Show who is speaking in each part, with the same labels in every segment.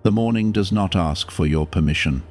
Speaker 1: The morning does not ask for your permission.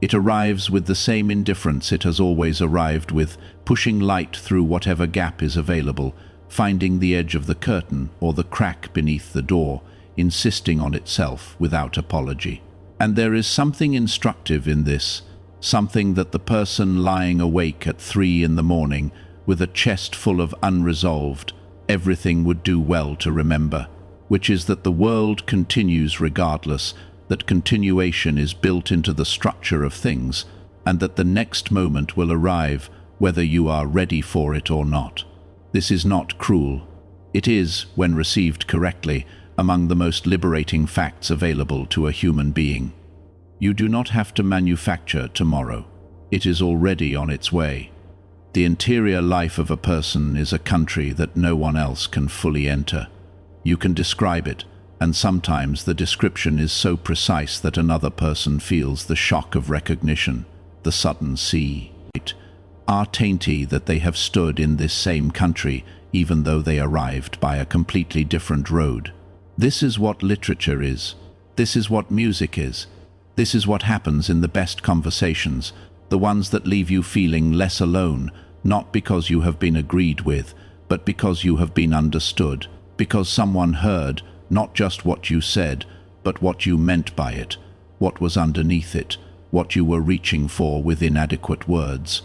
Speaker 1: It arrives with the same indifference it has always arrived with, pushing light through whatever gap is available, finding the edge of the curtain or the crack beneath the door, insisting on itself without apology. And there is something instructive in this, something that the person lying awake at 3 in the morning, with a chest full of unresolved, everything would do well to remember, which is that the world continues regardless, that continuation is built into the structure of things, and that the next moment will arrive whether you are ready for it or not. This is not cruel. It is, when received correctly, among the most liberating facts available to a human being. You do not have to manufacture tomorrow. It is already on its way. The interior life of a person is a country that no one else can fully enter. You can describe it, and sometimes the description is so precise that another person feels the shock of recognition, the sudden see. Are tainty that they have stood in this same country, even though they arrived by a completely different road. This is what literature is. This is what music is. This is what happens in the best conversations, the ones that leave you feeling less alone, not because you have been agreed with, but because you have been understood, because someone heard not just what you said, but what you meant by it, what was underneath it, what you were reaching for with inadequate words.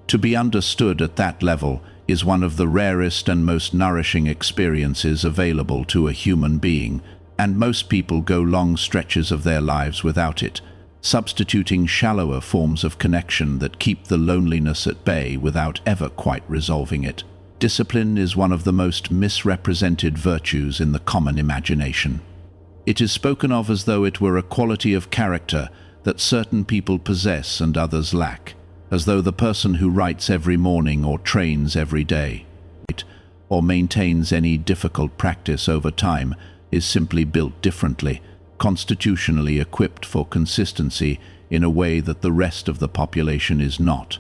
Speaker 1: To be understood at that level is one of the rarest and most nourishing experiences available to a human being, and most people go long stretches of their lives without it, substituting shallower forms of connection that keep the loneliness at bay without ever quite resolving it. Discipline is one of the most misrepresented virtues in the common imagination. It is spoken of as though it were a quality of character that certain people possess and others lack, as though the person who writes every morning or trains every day, or maintains any difficult practice over time, is simply built differently, constitutionally equipped for consistency in a way that the rest of the population is not.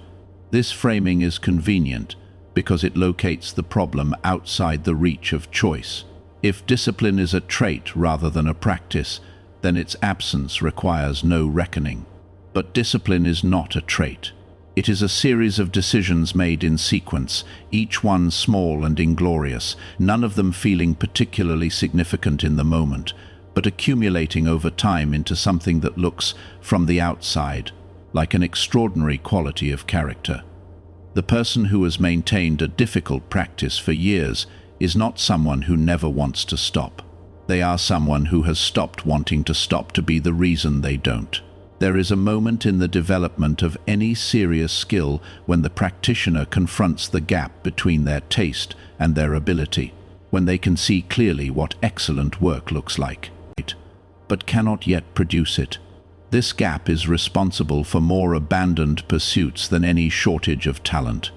Speaker 1: This framing is convenient because it locates the problem outside the reach of choice. If discipline is a trait rather than a practice, then its absence requires no reckoning. But discipline is not a trait. It is a series of decisions made in sequence, each one small and inglorious, none of them feeling particularly significant in the moment, but accumulating over time into something that looks, from the outside, like an extraordinary quality of character. The person who has maintained a difficult practice for years is not someone who never wants to stop. They are someone who has stopped wanting to stop to be the reason they don't. There is a moment in the development of any serious skill when the practitioner confronts the gap between their taste and their ability, when they can see clearly what excellent work looks like, but cannot yet produce it. This gap is responsible for more abandoned pursuits than any shortage of talent.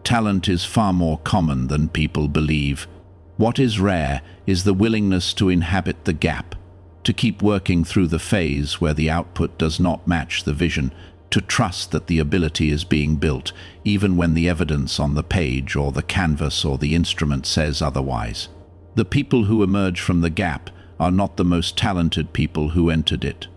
Speaker 1: Talent is far more common than people believe. What is rare is the willingness to inhabit the gap, to keep working through the phase where the output does not match the vision, to trust that the ability is being built, even when the evidence on the page or the canvas or the instrument says otherwise. The people who emerge from the gap are not the most talented people who entered it.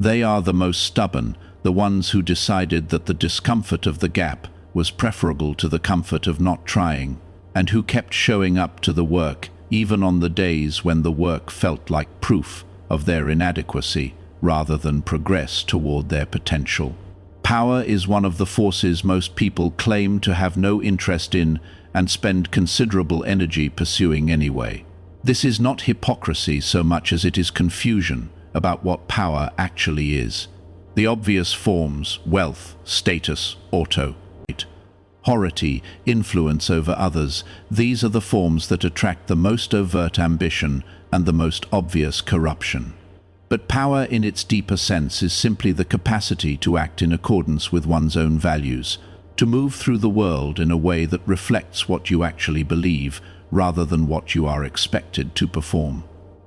Speaker 1: They are the most stubborn, the ones who decided that the discomfort of the gap was preferable to the comfort of not trying, and who kept showing up to the work even on the days when the work felt like proof of their inadequacy rather than progress toward their potential. Power is one of the forces most people claim to have no interest in and spend considerable energy pursuing anyway. This is not hypocrisy so much as it is confusion about what power actually is. The obvious forms, wealth, status, authority, influence over others, these are the forms that attract the most overt ambition and the most obvious corruption. But power in its deeper sense is simply the capacity to act in accordance with one's own values, to move through the world in a way that reflects what you actually believe rather than what you are expected to perform.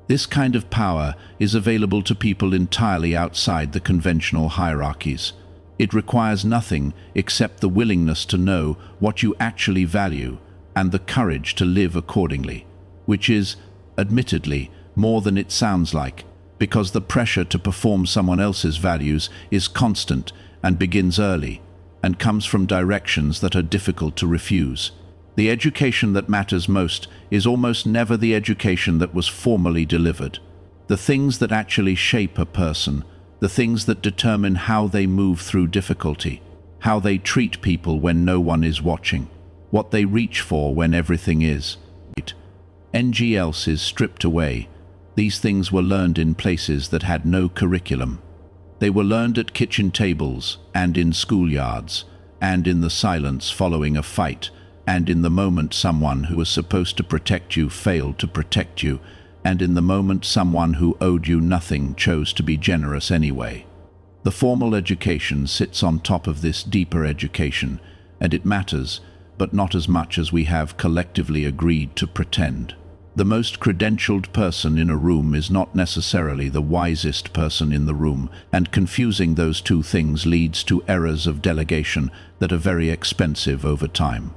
Speaker 1: This kind of power is available to people entirely outside the conventional hierarchies. It requires nothing except the willingness to know what you actually value and the courage to live accordingly, which is, admittedly, more than it sounds like, because the pressure to perform someone else's values is constant and begins early, and comes from directions that are difficult to refuse. The education that matters most is almost never the education that was formally delivered. The things that actually shape a person, the things that determine how they move through difficulty, how they treat people when no one is watching, what they reach for when everything is. Anything else is stripped away. These things were learned in places that had no curriculum. They were learned at kitchen tables, and in schoolyards, and in the silence following a fight, and in the moment someone who was supposed to protect you failed to protect you, and in the moment someone who owed you nothing chose to be generous anyway. The formal education sits on top of this deeper education, and it matters, but not as much as we have collectively agreed to pretend. The most credentialed person in a room is not necessarily the wisest person in the room, and confusing those two things leads to errors of delegation that are very expensive over time.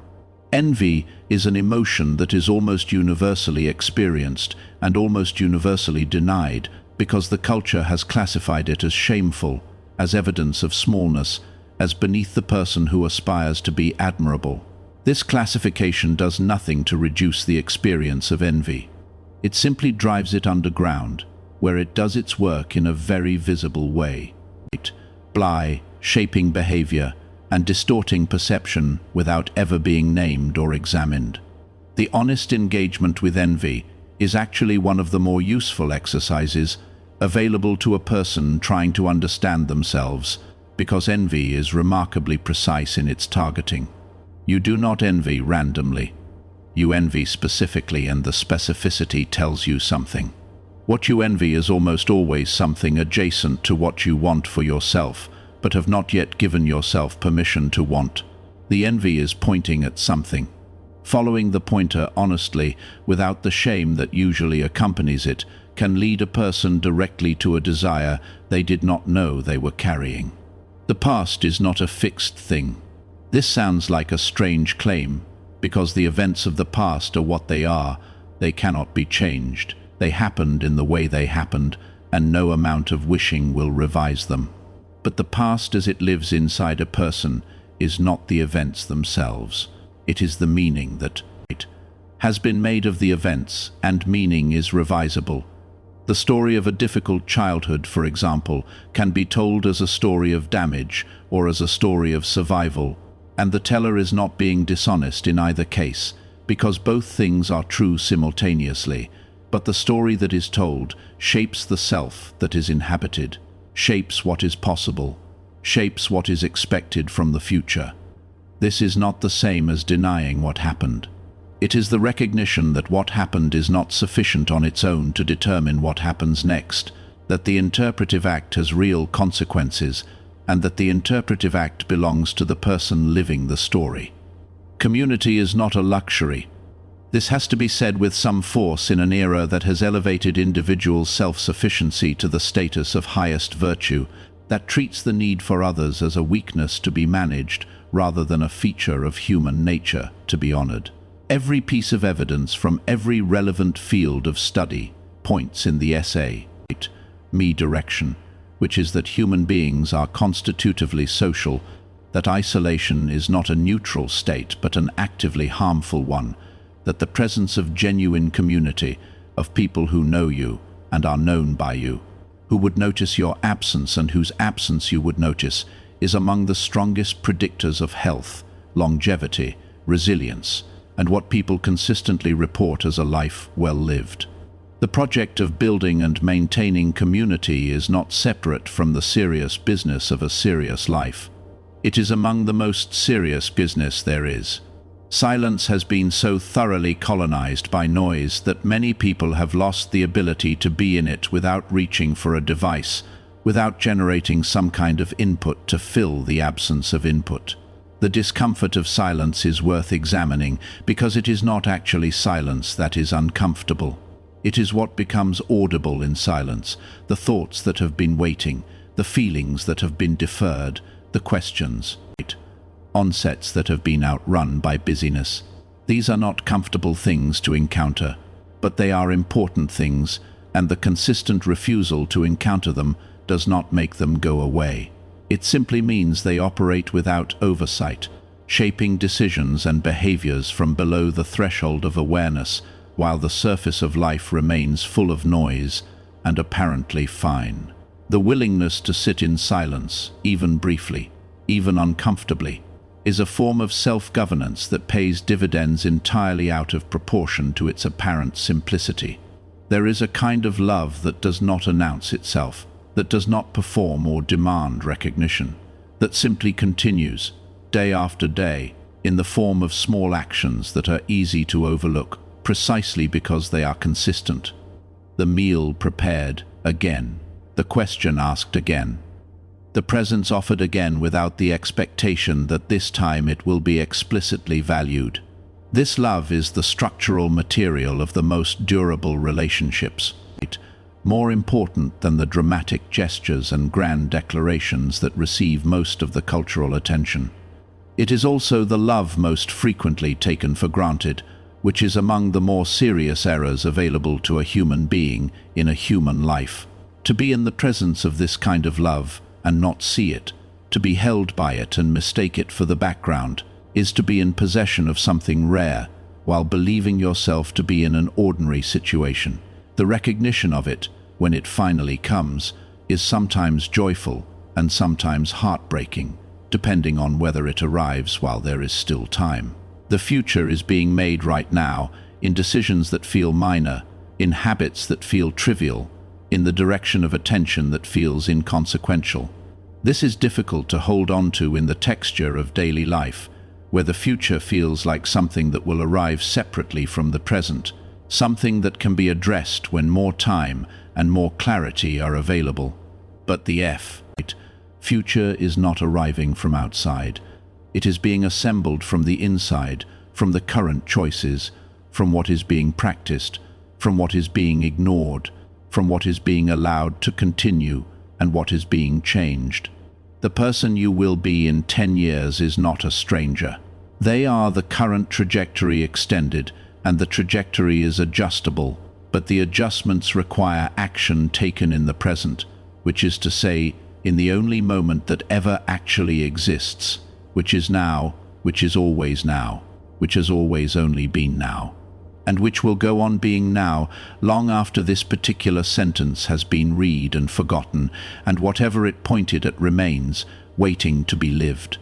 Speaker 1: Envy is an emotion that is almost universally experienced and almost universally denied because the culture has classified it as shameful, as evidence of smallness, as beneath the person who aspires to be admirable. This classification does nothing to reduce the experience of envy. It simply drives it underground, where it does its work in a very visible way. Shaping behavior and distorting perception without ever being named or examined. The honest engagement with envy is actually one of the more useful exercises available to a person trying to understand themselves, because envy is remarkably precise in its targeting. You do not envy randomly. You envy specifically, and the specificity tells you something. What you envy is almost always something adjacent to what you want for yourself, but have not yet given yourself permission to want. The envy is pointing at something. Following the pointer honestly, without the shame that usually accompanies it, can lead a person directly to a desire they did not know they were carrying. The past is not a fixed thing. This sounds like a strange claim, because the events of the past are what they are. They cannot be changed. They happened in the way they happened, and no amount of wishing will revise them. But the past as it lives inside a person is not the events themselves. It is the meaning that has been made of the events, and meaning is revisable. The story of a difficult childhood, for example, can be told as a story of damage or as a story of survival, and the teller is not being dishonest in either case, because both things are true simultaneously. But the story that is told shapes the self that is inhabited, shapes what is possible, shapes what is expected from the future. This is not the same as denying what happened. It is the recognition that what happened is not sufficient on its own to determine what happens next, that the interpretive act has real consequences, and that the interpretive act belongs to the person living the story. Community is not a luxury. This has to be said with some force in an era that has elevated individual self-sufficiency to the status of highest virtue, that treats the need for others as a weakness to be managed rather than a feature of human nature to be honored. Every piece of evidence from every relevant field of study points in the essay, me direction, which is that human beings are constitutively social, that isolation is not a neutral state but an actively harmful one, that the presence of genuine community, of people who know you and are known by you, who would notice your absence and whose absence you would notice, is among the strongest predictors of health, longevity, resilience, and what people consistently report as a life well lived. The project of building and maintaining community is not separate from the serious business of a serious life. It is among the most serious business there is. Silence has been so thoroughly colonized by noise that many people have lost the ability to be in it without reaching for a device, without generating some kind of input to fill the absence of input. The discomfort of silence is worth examining because it is not actually silence that is uncomfortable. It is what becomes audible in silence, the thoughts that have been waiting, the feelings that have been deferred, the questions, onsets that have been outrun by busyness. These are not comfortable things to encounter, but they are important things, and the consistent refusal to encounter them does not make them go away. It simply means they operate without oversight, shaping decisions and behaviors from below the threshold of awareness, while the surface of life remains full of noise and apparently fine. The willingness to sit in silence, even briefly, even uncomfortably, is a form of self-governance that pays dividends entirely out of proportion to its apparent simplicity. There is a kind of love that does not announce itself, that does not perform or demand recognition, that simply continues, day after day, in the form of small actions that are easy to overlook, precisely because they are consistent. The meal prepared again, the question asked again, the presence offered again without the expectation that this time it will be explicitly valued. This love is the structural material of the most durable relationships, more important than the dramatic gestures and grand declarations that receive most of the cultural attention. It is also the love most frequently taken for granted, which is among the more serious errors available to a human being in a human life. To be in the presence of this kind of love and not see it, to be held by it and mistake it for the background, is to be in possession of something rare, while believing yourself to be in an ordinary situation. The recognition of it, when it finally comes, is sometimes joyful and sometimes heartbreaking, depending on whether it arrives while there is still time. The future is being made right now, in decisions that feel minor, in habits that feel trivial, in the direction of attention that feels inconsequential. This is difficult to hold on to in the texture of daily life, where the future feels like something that will arrive separately from the present, something that can be addressed when more time and more clarity are available. But the future is not arriving from outside. It is being assembled from the inside, from the current choices, from what is being practiced, from what is being ignored, from what is being allowed to continue, and what is being changed. The person you will be in 10 years is not a stranger. They are the current trajectory extended, and the trajectory is adjustable, but the adjustments require action taken in the present, which is to say, in the only moment that ever actually exists, which is now, which is always now, which has always only been now, and which will go on being now long after this particular sentence has been read and forgotten, and whatever it pointed at remains, waiting to be lived.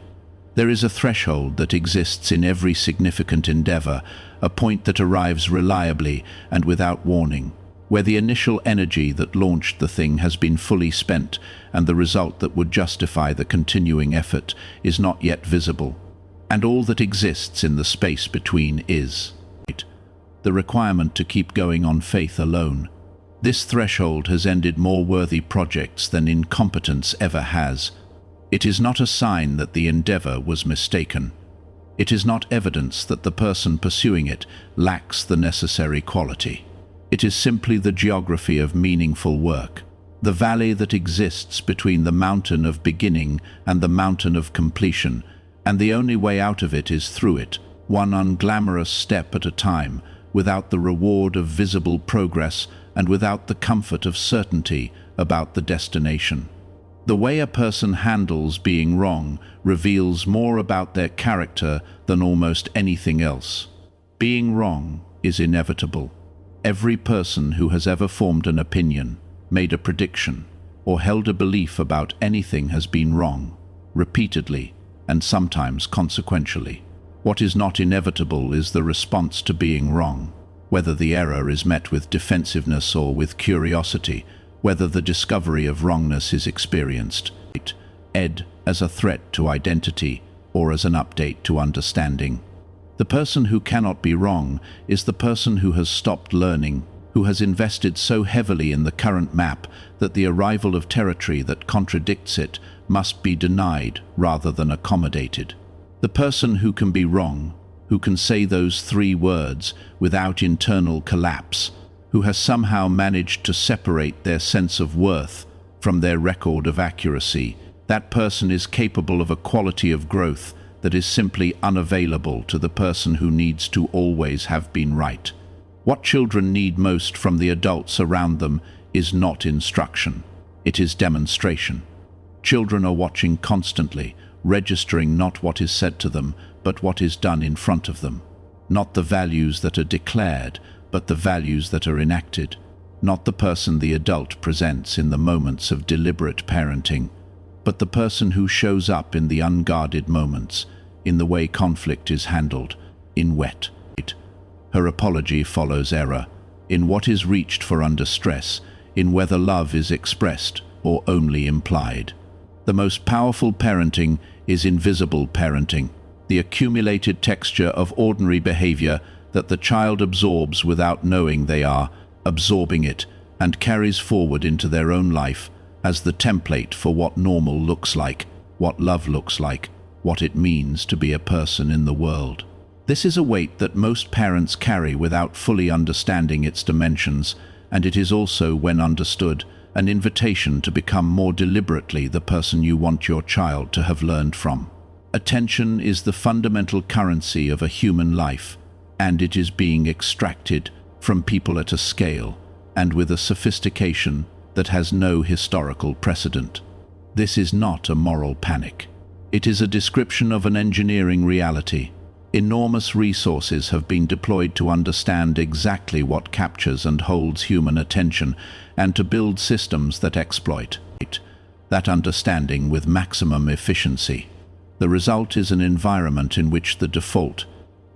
Speaker 1: There is a threshold that exists in every significant endeavor, a point that arrives reliably and without warning, where the initial energy that launched the thing has been fully spent, and the result that would justify the continuing effort is not yet visible, and all that exists in the space between is the requirement to keep going on faith alone. This threshold has ended more worthy projects than incompetence ever has. It is not a sign that the endeavor was mistaken. It is not evidence that the person pursuing it lacks the necessary quality. It is simply the geography of meaningful work, the valley that exists between the mountain of beginning and the mountain of completion, and the only way out of it is through it, one unglamorous step at a time, without the reward of visible progress and without the comfort of certainty about the destination. The way a person handles being wrong reveals more about their character than almost anything else. Being wrong is inevitable. Every person who has ever formed an opinion, made a prediction, or held a belief about anything has been wrong, repeatedly, and sometimes consequentially. What is not inevitable is the response to being wrong, whether the error is met with defensiveness or with curiosity, whether the discovery of wrongness is experienced, as a threat to identity or as an update to understanding. The person who cannot be wrong is the person who has stopped learning, who has invested so heavily in the current map that the arrival of territory that contradicts it must be denied rather than accommodated. The person who can be wrong, who can say those 3 words without internal collapse, who has somehow managed to separate their sense of worth from their record of accuracy, that person is capable of a quality of growth that is simply unavailable to the person who needs to always have been right. What children need most from the adults around them is not instruction, it is demonstration. Children are watching constantly, registering not what is said to them, but what is done in front of them. Not the values that are declared, but the values that are enacted. Not the person the adult presents in the moments of deliberate parenting, but the person who shows up in the unguarded moments, in the way conflict is handled, in wet. Her apology follows error, in what is reached for under stress, in whether love is expressed or only implied. The most powerful parenting is invisible parenting, the accumulated texture of ordinary behavior that the child absorbs without knowing they are absorbing it and carries forward into their own life as the template for what normal looks like, what love looks like, what it means to be a person in the world. This is a weight that most parents carry without fully understanding its dimensions, and it is also, when understood, an invitation to become more deliberately the person you want your child to have learned from. Attention is the fundamental currency of a human life, and it is being extracted from people at a scale and with a sophistication that has no historical precedent. This is not a moral panic. It is a description of an engineering reality. Enormous resources have been deployed to understand exactly what captures and holds human attention and to build systems that exploit that understanding with maximum efficiency. The result is an environment in which the default,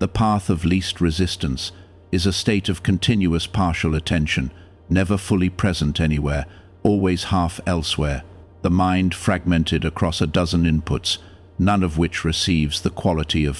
Speaker 1: the path of least resistance, is a state of continuous partial attention, never fully present anywhere, always half elsewhere, the mind fragmented across a dozen inputs, none of which receives the quality of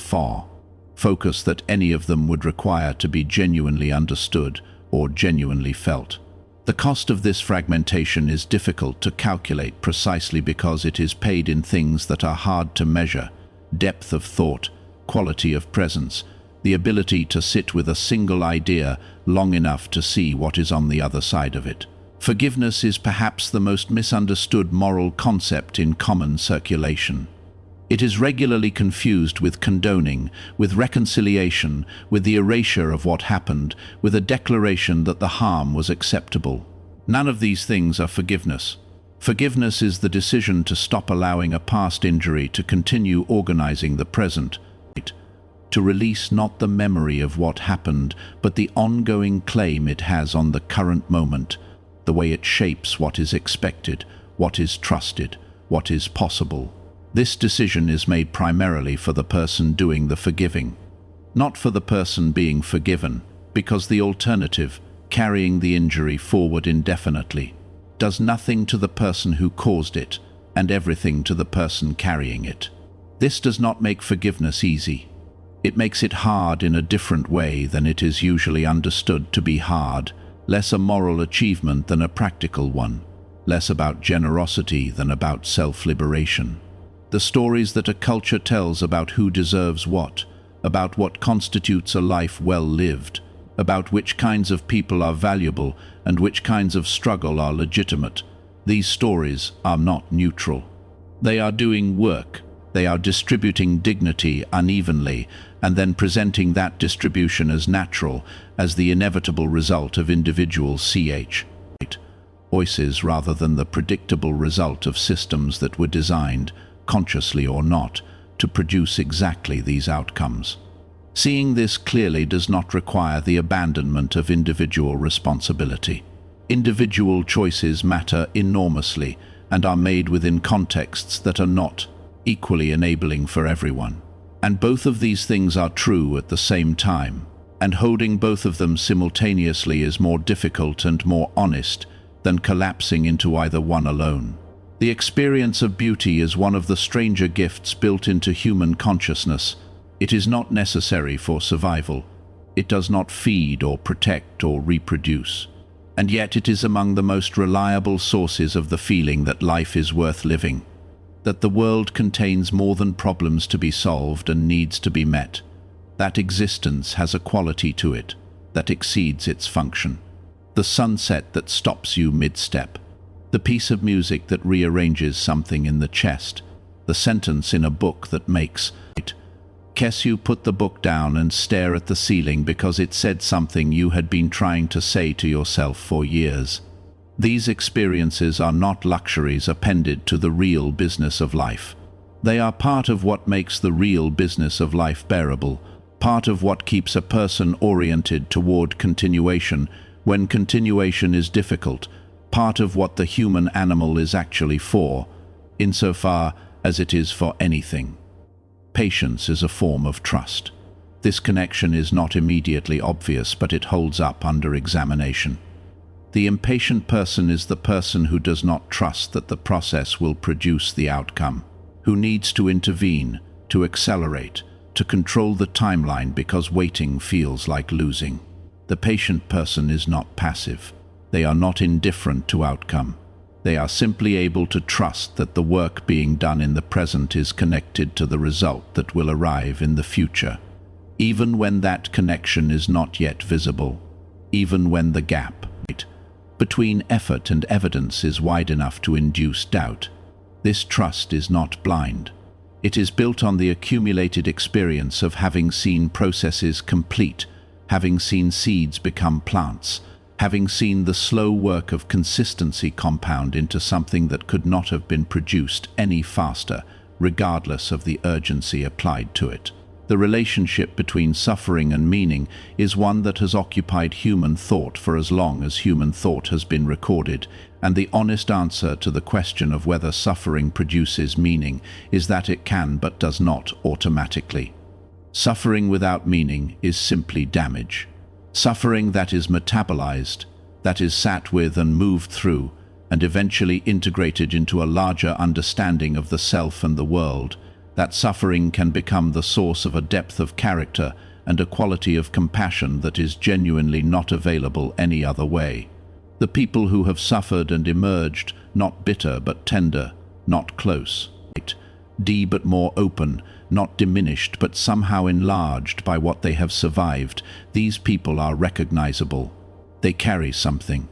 Speaker 1: focus that any of them would require to be genuinely understood or genuinely felt. The cost of this fragmentation is difficult to calculate precisely because it is paid in things that are hard to measure: depth of thought, quality of presence, the ability to sit with a single idea long enough to see what is on the other side of it. Forgiveness is perhaps the most misunderstood moral concept in common circulation. It is regularly confused with condoning, with reconciliation, with the erasure of what happened, with a declaration that the harm was acceptable. None of these things are forgiveness. Forgiveness is the decision to stop allowing a past injury to continue organizing the present, to release not the memory of what happened, but the ongoing claim it has on the current moment, the way it shapes what is expected, what is trusted, what is possible. This decision is made primarily for the person doing the forgiving, not for the person being forgiven, because the alternative, carrying the injury forward indefinitely, does nothing to the person who caused it and everything to the person carrying it. This does not make forgiveness easy. It makes it hard in a different way than it is usually understood to be hard, less a moral achievement than a practical one, less about generosity than about self-liberation. The stories that a culture tells about who deserves what, about what constitutes a life well lived, about which kinds of people are valuable and which kinds of struggle are legitimate, these stories are not neutral. They are doing work. They are distributing dignity unevenly and then presenting that distribution as natural, as the inevitable result of individual choices rather than the predictable result of systems that were designed, consciously or not, to produce exactly these outcomes. Seeing this clearly does not require the abandonment of individual responsibility. Individual choices matter enormously and are made within contexts that are not equally enabling for everyone. And both of these things are true at the same time, and holding both of them simultaneously is more difficult and more honest than collapsing into either one alone. The experience of beauty is one of the stranger gifts built into human consciousness. It is not necessary for survival. It does not feed or protect or reproduce. And yet it is among the most reliable sources of the feeling that life is worth living, that the world contains more than problems to be solved and needs to be met, that existence has a quality to it that exceeds its function. The sunset that stops you mid-step, the piece of music that rearranges something in the chest, the sentence in a book that makes it Kesu put the book down and stared at the ceiling because it said something you had been trying to say to yourself for years. These experiences are not luxuries appended to the real business of life. They are part of what makes the real business of life bearable, part of what keeps a person oriented toward continuation when continuation is difficult, part of what the human animal is actually for, insofar as it is for anything. Patience is a form of trust. This connection is not immediately obvious, but it holds up under examination. The impatient person is the person who does not trust that the process will produce the outcome, who needs to intervene, to accelerate, to control the timeline because waiting feels like losing. The patient person is not passive. They are not indifferent to outcome. They are simply able to trust that the work being done in the present is connected to the result that will arrive in the future, even when that connection is not yet visible, even when the gap between effort and evidence is wide enough to induce doubt. This trust is not blind. It is built on the accumulated experience of having seen processes complete, having seen seeds become plants, having seen the slow work of consistency compound into something that could not have been produced any faster, regardless of the urgency applied to it. The relationship between suffering and meaning is one that has occupied human thought for as long as human thought has been recorded, and the honest answer to the question of whether suffering produces meaning is that it can but does not automatically. Suffering without meaning is simply damage. Suffering that is metabolized, that is sat with and moved through, and eventually integrated into a larger understanding of the self and the world, that suffering can become the source of a depth of character and a quality of compassion that is genuinely not available any other way. The people who have suffered and emerged, not bitter but tender, not close, but more open, not diminished but somehow enlarged by what they have survived, these people are recognizable. They carry something.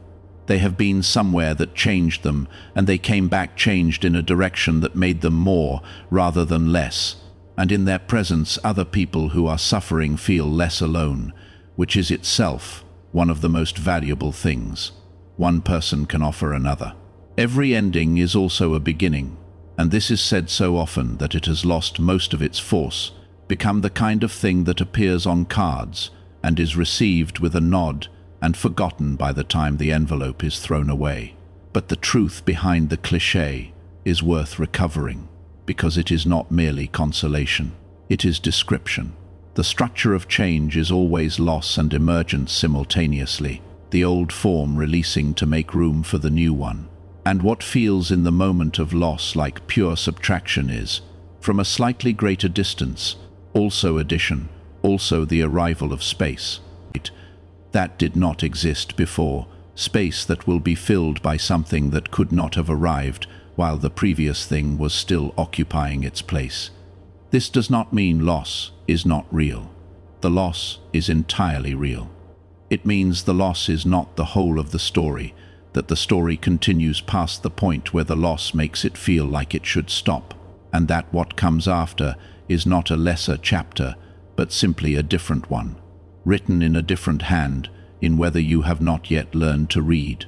Speaker 1: They have been somewhere that changed them, and they came back changed in a direction that made them more rather than less. And in their presence, other people who are suffering feel less alone, which is itself one of the most valuable things one person can offer another. Every ending is also a beginning, and this is said so often that it has lost most of its force, become the kind of thing that appears on cards and is received with a nod and forgotten by the time the envelope is thrown away. But the truth behind the cliché is worth recovering, because it is not merely consolation, it is description. The structure of change is always loss and emergence simultaneously, the old form releasing to make room for the new one. And what feels in the moment of loss like pure subtraction is, from a slightly greater distance, also addition, also the arrival of space. That did not exist before, space that will be filled by something that could not have arrived while the previous thing was still occupying its place. This does not mean loss is not real. The loss is entirely real. It means the loss is not the whole of the story, that the story continues past the point where the loss makes it feel like it should stop, and that what comes after is not a lesser chapter, but simply a different one, written in a different hand, in whether you have not yet learned to read